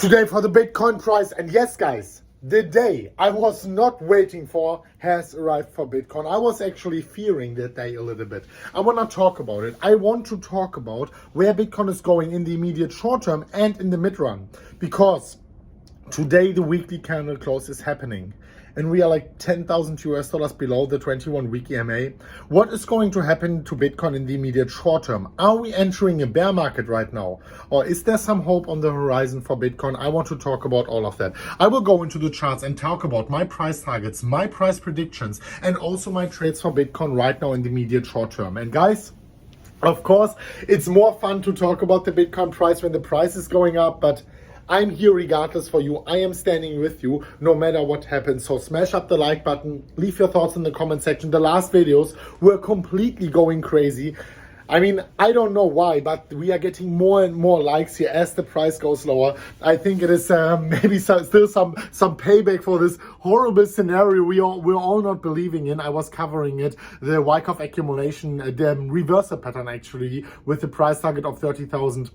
Today for the Bitcoin price. And yes, guys, the day I was not waiting for has arrived for Bitcoin. I was actually fearing that day a little bit. I want to talk about it. I want to talk about where Bitcoin is going in the immediate short term and in the mid run, because today the weekly candle close is happening and we are like $10,000 below the 21-week EMA. What is going to happen to Bitcoin in the immediate short term? Are we entering a bear market right now? Or is there some hope on the horizon for Bitcoin? I want to talk about all of that. I will go into the charts and talk about my price targets, my price predictions, and also my trades for Bitcoin right now in the immediate short term. And guys, of course, it's more fun to talk about the Bitcoin price when the price is going up, but I'm here regardless for you. I am standing with you no matter what happens. So smash up the like button, leave your thoughts in the comment section. The last videos were completely going crazy. I mean, I don't know why, but we are getting more and more likes here as the price goes lower. I think it is maybe still some payback for this horrible scenario we're all not believing in. I was covering it, the Wyckoff accumulation, the reversal pattern actually, with the price target of 30,000.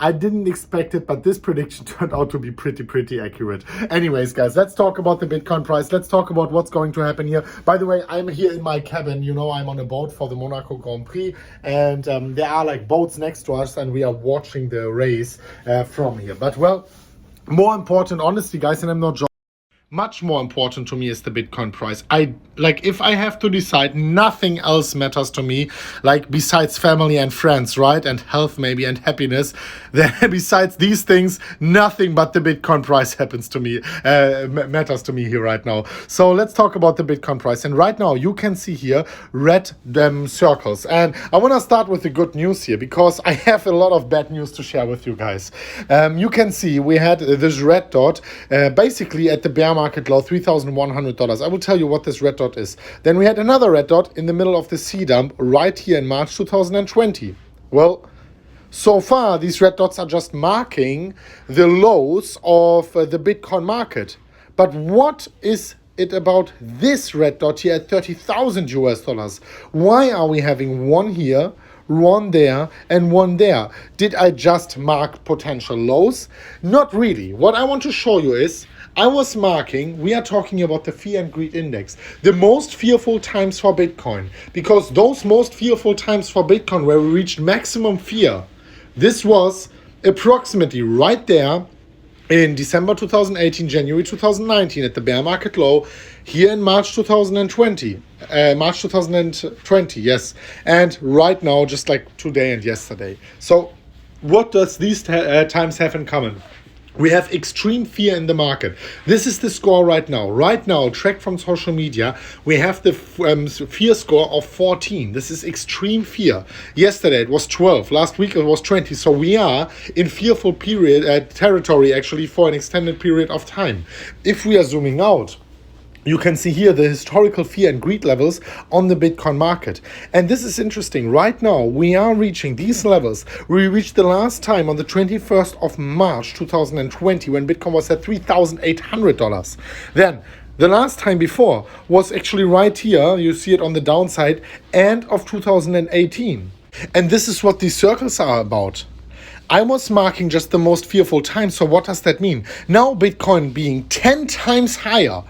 I didn't expect it, but this prediction turned out to be pretty accurate. Anyways, guys, let's talk about the Bitcoin price. Let's talk about what's going to happen here. By the way, I'm here in my cabin. You know, I'm on a boat for the Monaco Grand Prix, and there are like boats next to us, and we are watching the race from here. But well, more important, honestly, guys, and I'm not joking, much more important to me is the Bitcoin price. If I have to decide, nothing else matters to me, like besides family and friends, right? And health maybe and happiness. Then besides these things, nothing but the Bitcoin price happens to me, matters to me here right now. So let's talk about the Bitcoin price. And right now you can see here red circles. And I want to start with the good news here, because I have a lot of bad news to share with you guys. You can see we had this red dot basically at the bear market low, $3,100. I will tell you what this red dot is. Then we had another red dot in the middle of the C dump right here in March 2020. Well, so far these red dots are just marking the lows of the Bitcoin market. But what is it about this red dot here at $30,000? Why are we having one here, one there, and one there? Did I just mark potential lows? Not really. What I want to show you is I was marking, we are talking about the fear and greed index, the most fearful times for Bitcoin, because those most fearful times for Bitcoin where we reached maximum fear, this was approximately right there in December 2018, January 2019 at the bear market low, here in March 2020, yes, and right now, just like today and yesterday. So what does these times have in common? We have extreme fear in the market. This is the score right now. Right now, tracked from social media, we have the fear score of 14. This is extreme fear. Yesterday it was 12. Last week it was 20. So we are in fearful period territory actually for an extended period of time. If we are zooming out, you can see here the historical fear and greed levels on the Bitcoin market. And this is interesting. Right now, we are reaching these levels. We reached the last time on the 21st of March 2020 when Bitcoin was at $3,800. Then the last time before was actually right here. You see it on the downside, end of 2018. And this is what these circles are about. I was marking just the most fearful time. So what does that mean? Now Bitcoin being 10 times higher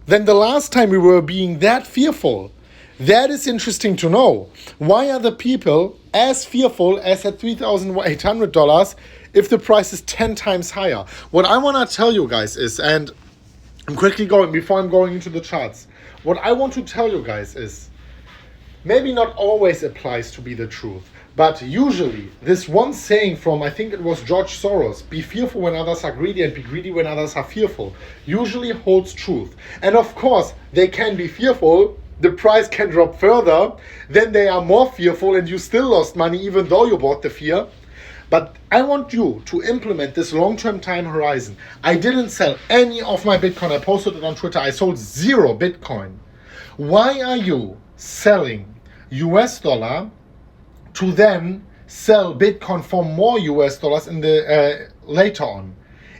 than the last time we were being that fearful. That is interesting to know. Why are the people as fearful as at $3,800 if the price is 10 times higher? What I want to tell you guys is, and I'm quickly going, before I'm going into the charts, what I want to tell you guys is, maybe not always applies to be the truth, but usually this one saying from, I think it was George Soros, be fearful when others are greedy and be greedy when others are fearful, usually holds truth. And of course, they can be fearful, the price can drop further, then they are more fearful and you still lost money even though you bought the fear. But I want you to implement this long-term time horizon. I didn't sell any of my Bitcoin. I posted it on Twitter. I sold 0 Bitcoin. Why are you selling US dollar to then sell Bitcoin for more US dollars in the later on?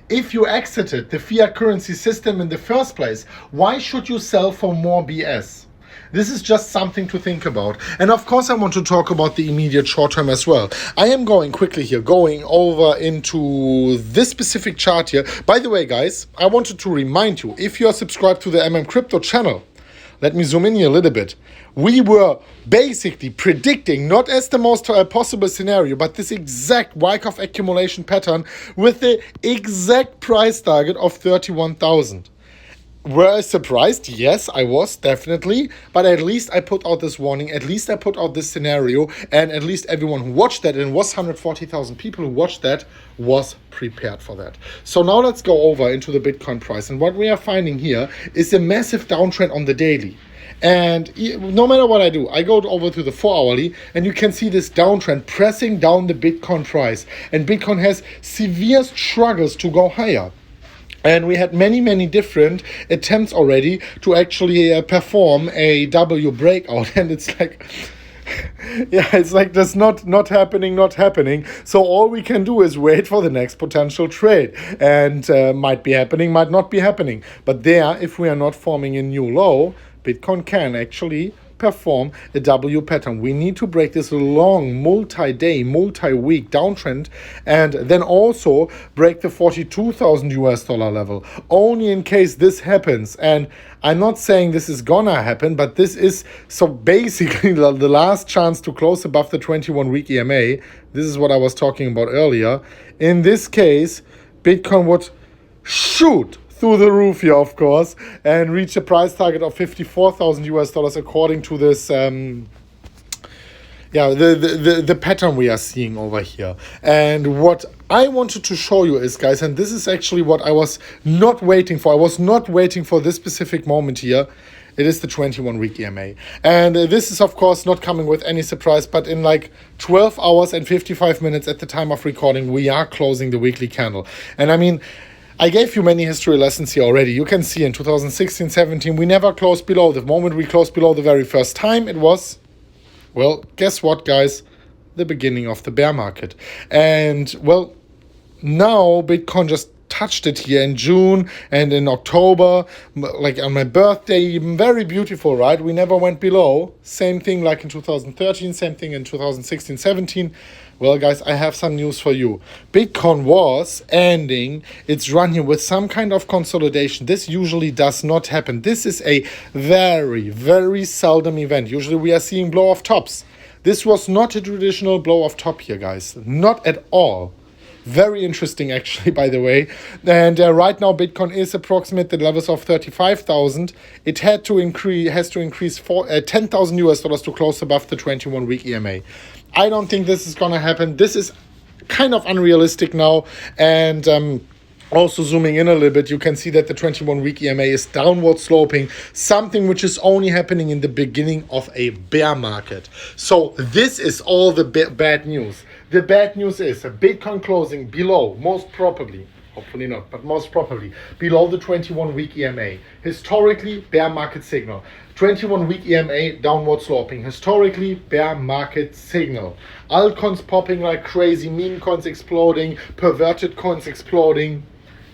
If you exited the fiat currency system in the first place, why should you sell for more BS? This is just something to think about. And of course, I want to talk about the immediate short term as well. I am going over into this specific chart here. By the way, guys, I wanted to remind you, if you are subscribed to the MMCrypto channel, let me zoom in here a little bit. We were basically predicting, not as the most possible scenario, but this exact Wyckoff accumulation pattern with the exact price target of 31,000. Were I surprised? Yes, I was, definitely. But at least I put out this warning, at least I put out this scenario, and at least everyone who watched that, and it was 140,000 people who watched that, was prepared for that. So now let's go over into the Bitcoin price. And what we are finding here is a massive downtrend on the daily. And no matter what I do, I go over to the 4-hourly, and you can see this downtrend pressing down the Bitcoin price. And Bitcoin has severe struggles to go higher. And we had many different attempts already to actually perform a W breakout. And it's like, yeah, it's like that's not happening. So all we can do is wait for the next potential trade. And might be happening, might not be happening. But there, if we are not forming a new low, Bitcoin can actually perform a W pattern. We need to break this long multi-day, multi-week downtrend, and then also break the 42,000 US dollar level. Only in case this happens, and I'm not saying this is gonna happen, but this is so basically the last chance to close above the 21-week EMA. This is what I was talking about earlier. In this case, Bitcoin would shoot through the roof here, of course, and reach a price target of 54,000 US dollars according to this the pattern we are seeing over here. And what I wanted to show you is, guys, and this is actually what I was not waiting for. I was not waiting for this specific moment here. It is the 21-week EMA. And this is, of course, not coming with any surprise, but in like 12 hours and 55 minutes at the time of recording, we are closing the weekly candle. And I mean, I gave you many history lessons here already. You can see in 2016, 17, we never closed below. The moment we closed below the very first time, it was, well, guess what, guys? The beginning of the bear market. And, well, now Bitcoin just touched it here in June and in October, like on my birthday, even. Very beautiful, right? We never went below. Same thing like in 2013, same thing in 2016, 17. Well, guys, I have some news for you. Bitcoin was ending its run here with some kind of consolidation. This usually does not happen. This is a very seldom event. Usually we are seeing blow-off tops. This was not a traditional blow-off top here, guys. Not at all. Very interesting, actually, by the way. And right now, Bitcoin is approximate the levels of 35,000. It has to increase 10,000 US dollars to close above the 21-week EMA. I don't think this is going to happen. This is kind of unrealistic now. And also zooming in a little bit, you can see that the 21-week EMA is downward sloping, something which is only happening in the beginning of a bear market. So this is all the bad news. The bad news is Bitcoin closing below, most probably, hopefully not, but most probably below the 21-week EMA. Historically, bear market signal. 21-week EMA downward sloping. Historically, bear market signal. Altcoins popping like crazy, meme coins exploding, perverted coins exploding.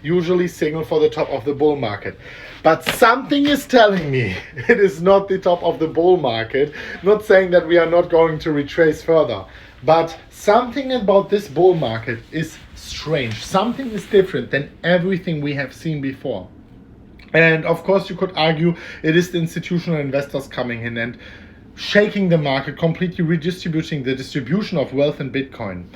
Usually signal for the top of the bull market. But something is telling me it is not the top of the bull market. Not saying that we are not going to retrace further. But something about this bull market is strange. Something is different than everything we have seen before. And of course, you could argue it is the institutional investors coming in and shaking the market, completely redistributing the distribution of wealth in Bitcoin.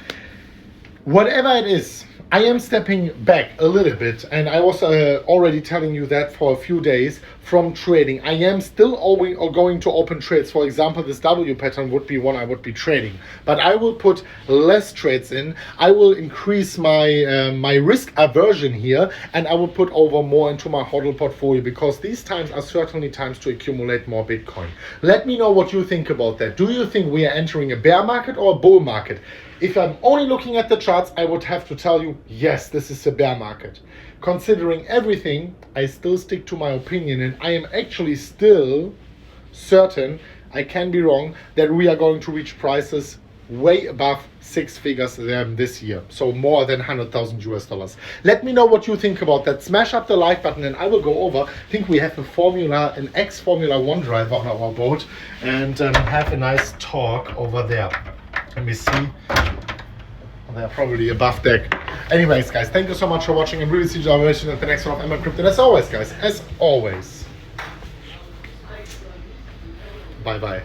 Whatever it is, I am stepping back a little bit, and I was already telling you that for a few days from trading. I am still going to open trades. For example, this W pattern would be one I would be trading, but I will put less trades in. I will increase my risk aversion here, and I will put over more into my HODL portfolio, because these times are certainly times to accumulate more Bitcoin. Let me know what you think about that. Do you think we are entering a bear market or a bull market? If I'm only looking at the charts, I would have to tell you, yes, this is a bear market. Considering everything, I still stick to my opinion, and I am actually still certain, I can be wrong, that we are going to reach prices way above six figures this year, so more than 100,000 US dollars. Let me know what you think about that. Smash up the like button and I will go over. I think we have an ex Formula 1 driver on our boat, and have a nice talk over there. Let me see. They're probably above deck. Anyways, guys, thank you so much for watching, and really see you at the next one of MMCrypto. As always, guys, as always, bye bye.